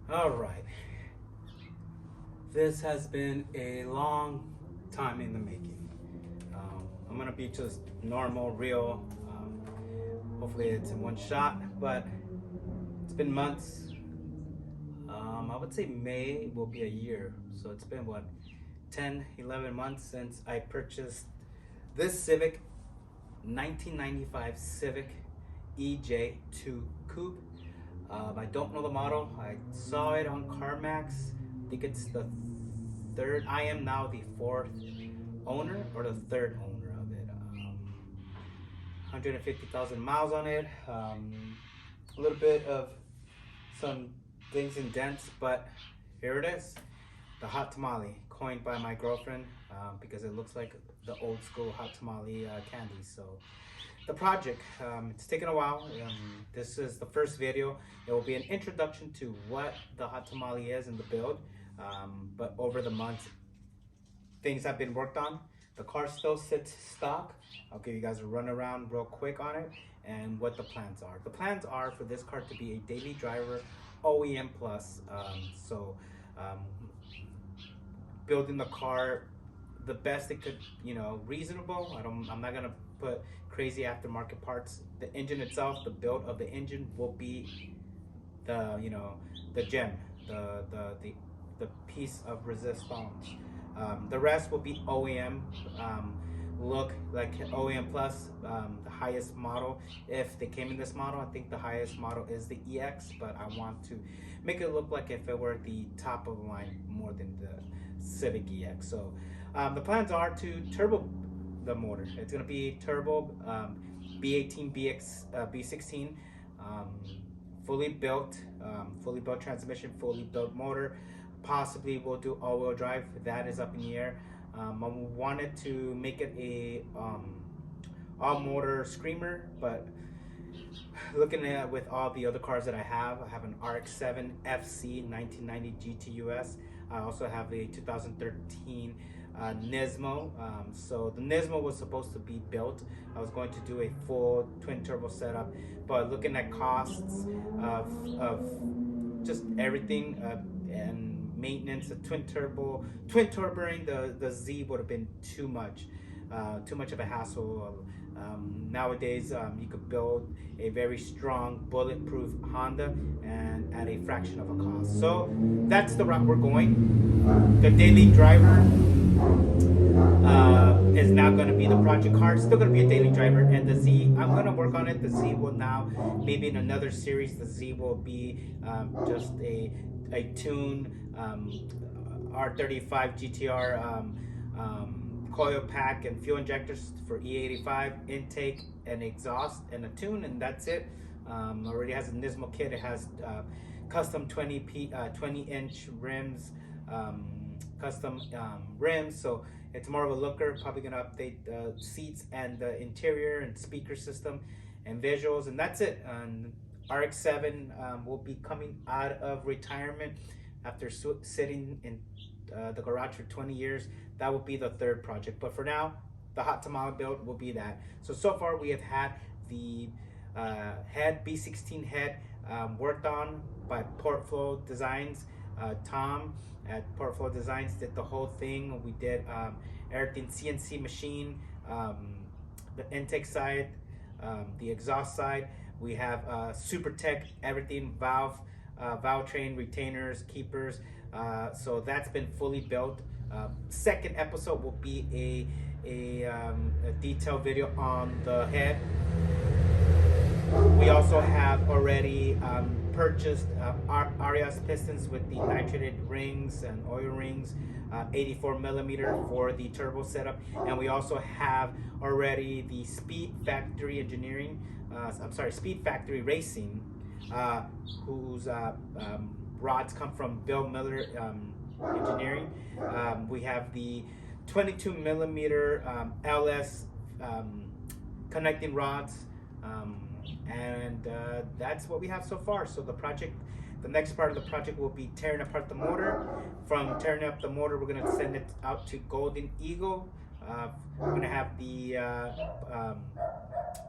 All right. This has been a long time in the making. I'm gonna be just normal, real. Hopefully, it's in one shot, but it's been months. I would say May will be a year. So it's been what, 10, 11 months since I purchased this Civic 1995 Civic EJ 2 Coupe. I don't know the model. I saw it on CarMax. I think it's the third. I am now the fourth owner or the third owner of it. 150,000 miles on it. A little bit of some things in dents, but here it is. The Hot Tamale, coined by my girlfriend because it looks like the old school Hot Tamale candy. So the project, it's taken a while. This is the first video. It will be an introduction to what the Hot Tamale is and the build. But over the months, things have been worked on. The car still sits stock. I'll give you guys a run around real quick on it and what the plans are. The plans are for this car to be a daily driver, OEM plus. Building the car the best it could, reasonable. I'm not gonna put crazy aftermarket parts. The engine itself, the build of the engine will be the gem, the piece of resistance. The rest will be OEM. Look like OEM plus, the highest model. If they came in this model, I think the highest model is the EX, but I want to make it look like if it were the top of the line more than the Civic EX. So the plans are to turbo the motor. It's going to be turbo, B18, B16, fully built transmission, fully built motor. Possibly we'll do all-wheel drive. That is up in the air. I wanted to make it a all-motor screamer, but looking at with all the other cars that I have an RX-7 FC 1990 GTUS. I also have a 2013 Nismo. So the Nismo was supposed to be built. I was going to do a full twin turbo setup, but looking at costs of just everything and maintenance, the twin turboing the Z would have been too much of a hassle. Nowadays, you could build a very strong bulletproof Honda and at a fraction of a cost. So that's the route we're going. The daily driver is now going to be the project car. It's still going to be a daily driver, and the Z, I'm going to work on it. The Z will now, maybe in another series, the Z will be just a tune R35 GTR coil pack and fuel injectors for E85, intake and exhaust and a tune, and that's it. Already has a Nismo kit. It has custom 20-inch rims, custom rims, so it's more of a looker. Probably gonna update the seats and the interior and speaker system and visuals, and that's it. RX-7 will be coming out of retirement after sitting in the garage for 20 years. That will be the third project, but for now, the Hot Tamale build will be that. So far we have had the head, B16 head, worked on by Portflow Designs. Tom at Portflow Designs did the whole thing. We did everything CNC machine, the intake side, the exhaust side. We have Super Tech, everything, valve train, retainers, keepers. So that's been fully built. Second episode will be a detailed video on the head. We also have already purchased Arias pistons with the nitrated rings and oil rings, 84 millimeter for the turbo setup, and we also have already the Speed Factory Speed Factory Racing, whose rods come from Bill Miller Engineering. We have the 22 millimeter LS connecting rods, and that's what we have so far. So the next part of the project will be tearing apart the motor. From tearing up the motor, we're gonna send it out to Golden Eagle. We're gonna have the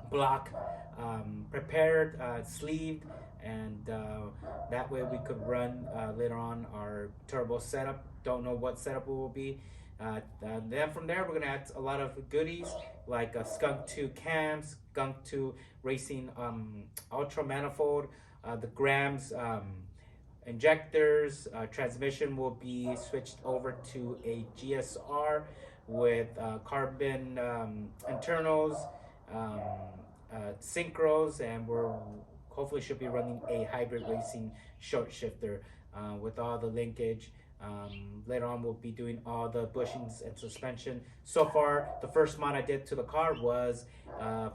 block prepared, sleeved, and that way we could run later on our turbo setup. Don't know what setup it will be. Then from there, we're gonna add a lot of goodies like Skunk 2 cams, Skunk 2 racing ultra manifold, the grams. Injectors, transmission will be switched over to a GSR with carbon internals, um, synchros, and we're hopefully should be running a hybrid racing short shifter with all the linkage. Later on, we'll be doing all the bushings and suspension. So far, the first mod I did to the car was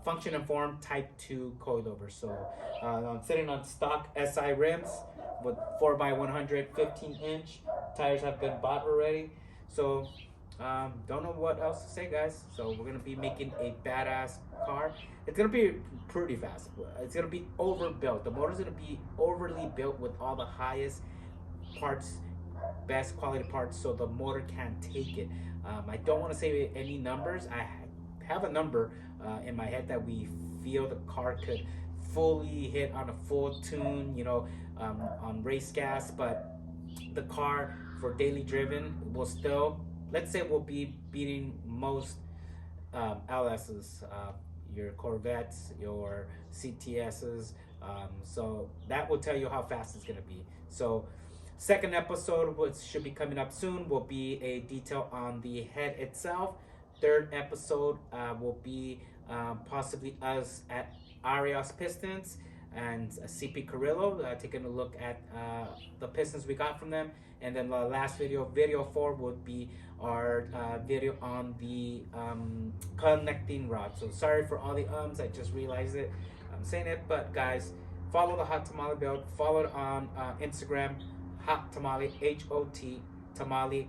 function and form Type 2 coilover. So I'm sitting on stock Si rims with 4x100 15-inch. Tires have been bought already. So don't know what else to say, guys. So we're gonna be making a badass car. It's gonna be pretty fast. It's gonna be overbuilt. The motor's gonna be overly built with all the highest parts, best quality parts, so the motor can take it. I don't want to say any numbers. I have a number in my head that we feel the car could fully hit on a full tune, on race gas, but the car for daily driven will still, let's say, will be beating most LSs, your Corvettes, your CTSs. So that will tell you how fast it's gonna be. So second episode, which should be coming up soon, will be a detail on the head itself. Third episode will be possibly us at Arias Pistons and CP Carrillo, taking a look at the pistons we got from them. And then the last video 4, would be our video on the connecting rod. So sorry for all the I just realized it. I'm saying it, but guys, follow the Hot Tamale Build. Follow it on Instagram, Hot Tamale, HOT Tamale,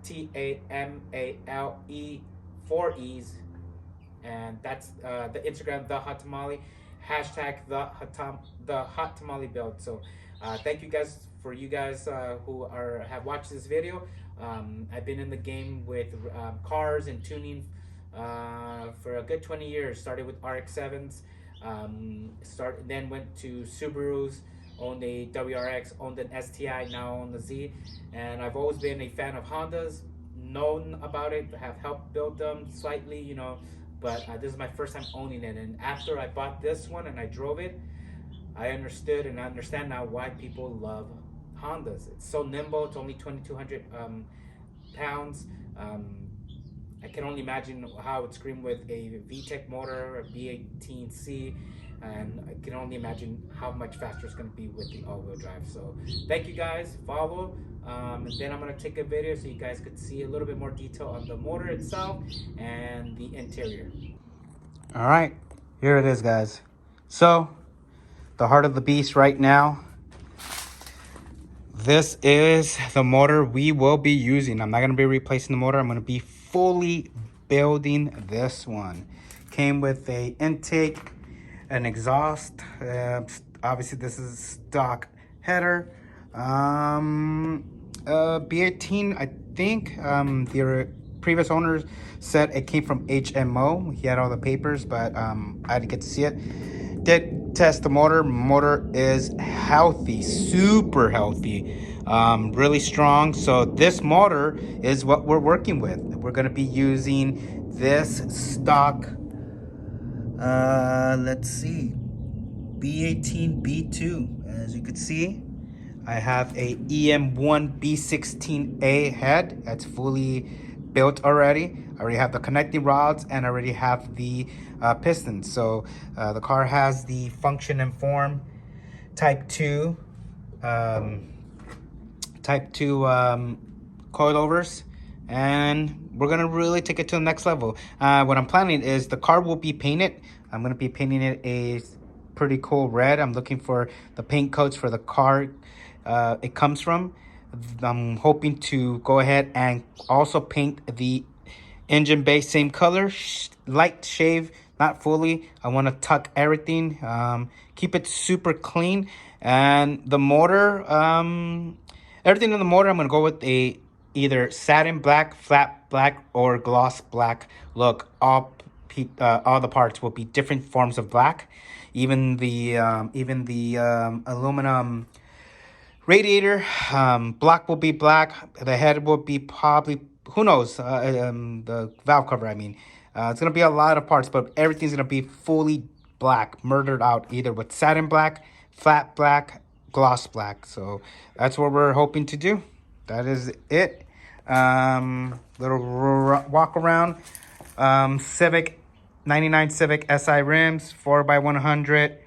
TAMALE, 4 E's, and that's the Instagram, the Hot Tamale, hashtag the Hot Tamale Build. So thank you guys for you guys who have watched this video. I've been in the game with cars and tuning for a good 20 years. Started with RX-7s, then went to Subarus, owned a WRX, owned an STI, now own the Z, and I've always been a fan of Hondas, known about it, have helped build them slightly, but this is my first time owning it. And after I bought this one and I drove it, I understood and I understand now why people love Hondas. It's so nimble. It's only 2,200 pounds. I can only imagine how it screamed with a VTEC motor, a V18C, and I can only imagine how much faster it's going to be with the all-wheel drive. So thank you guys. Follow, and then I'm going to take a video so you guys could see a little bit more detail on the motor itself and the interior. All right, here it is, guys. So the heart of the beast right now. This is the motor we will be using. I'm not going to be replacing the motor. I'm going to be fully building this one. Came with a intake, an exhaust. Obviously, this is stock header. B18, I think the previous owners said it came from HMO. He had all the papers, but I had to get to see it. Did test the motor. Motor is healthy, super healthy, really strong. So this motor is what we're working with. We're going to be using this stock, let's see, B18 B2. As you can see, I have a EM1 B16A head that's fully built already. I already have the connecting rods and I already have the pistons. So the car has the function and form type 2 coilovers, and we're gonna really take it to the next level. What I'm planning is the car will be painted. I'm gonna be painting it a pretty cool red. I'm looking for the paint codes for the car it comes from. I'm hoping to go ahead and also paint the engine bay same color, light shave, not fully. I want to tuck everything, keep it super clean. And the motor, everything in the motor, I'm going to go with either satin black, flat black, or gloss black look. All all the parts will be different forms of black. Even the aluminum radiator block will be black. The head will be probably, who knows, the valve cover, I mean. It's going to be a lot of parts, but everything's going to be fully black, murdered out, either with satin black, flat black, gloss black. So that's what we're hoping to do. That is it. Little walk around. Civic, 99 Civic Si Rims, 4x100.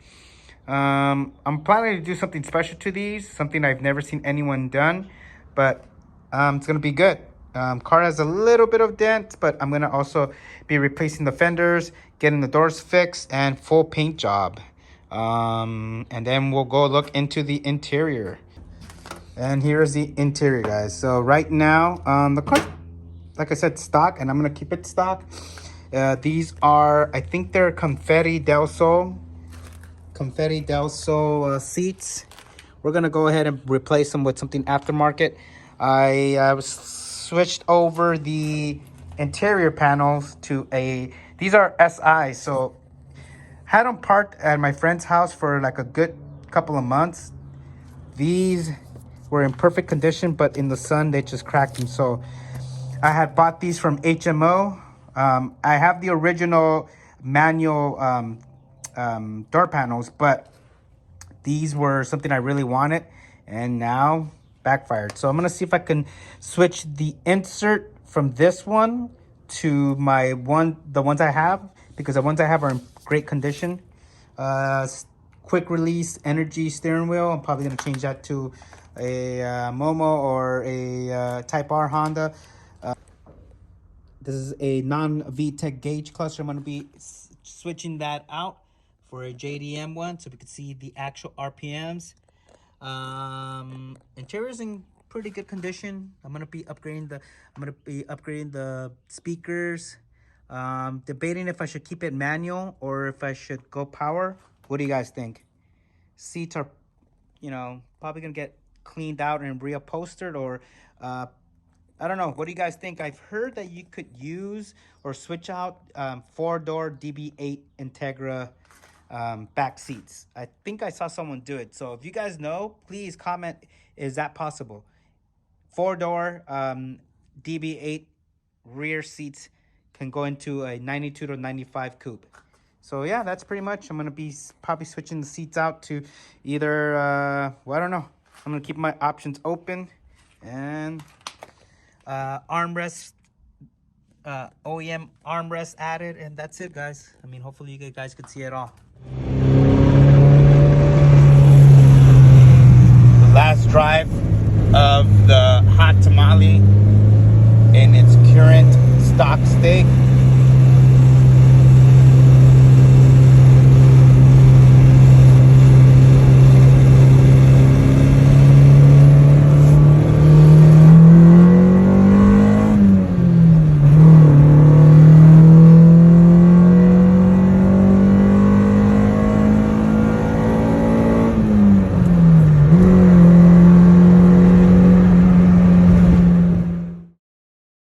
I'm planning to do something special to these, something I've never seen anyone done, but it's gonna be good. Car has a little bit of dent, but I'm gonna also be replacing the fenders, getting the doors fixed, and full paint job. And then we'll go look into the interior. And here's the interior, guys. So right now, the car, like I said, stock, and I'm gonna keep it stock. These are, I think they're Confetti del Sol seats. We're gonna go ahead and replace them with something aftermarket. I switched over the interior panels to these are SI. So had them parked at my friend's house for like a good couple of months. These were in perfect condition, but in the sun they just cracked them. So I had bought these from HMO. I have the original manual door panels, but these were something I really wanted, and now backfired. So I'm gonna see if I can switch the insert from this one to the ones I have, because the ones I have are in great condition. Quick release energy steering wheel. I'm probably gonna change that to a Momo or a Type R Honda. This is a non-VTEC gauge cluster. I'm going to be switching that out for a JDM one so we can see the actual RPMs. Interior is in pretty good condition. I'm going to be upgrading the speakers. Debating if I should keep it manual or if I should go power. What do you guys think? Seats are, probably going to get cleaned out and reupholstered, or I don't know. What do you guys think? I've heard that you could use or switch out 4-door DB8 Integra back seats. I think I saw someone do it. So if you guys know, please comment. Is that possible? 4-door DB8 rear seats can go into a 92 to 95 coupe. So yeah, that's pretty much. I'm going to be probably switching the seats out to either, I don't know. I'm going to keep my options open. And armrest, OEM armrest added, and that's it, guys. I mean, hopefully you guys could see it all. The last drive of the Hot Tamale in its current stock state.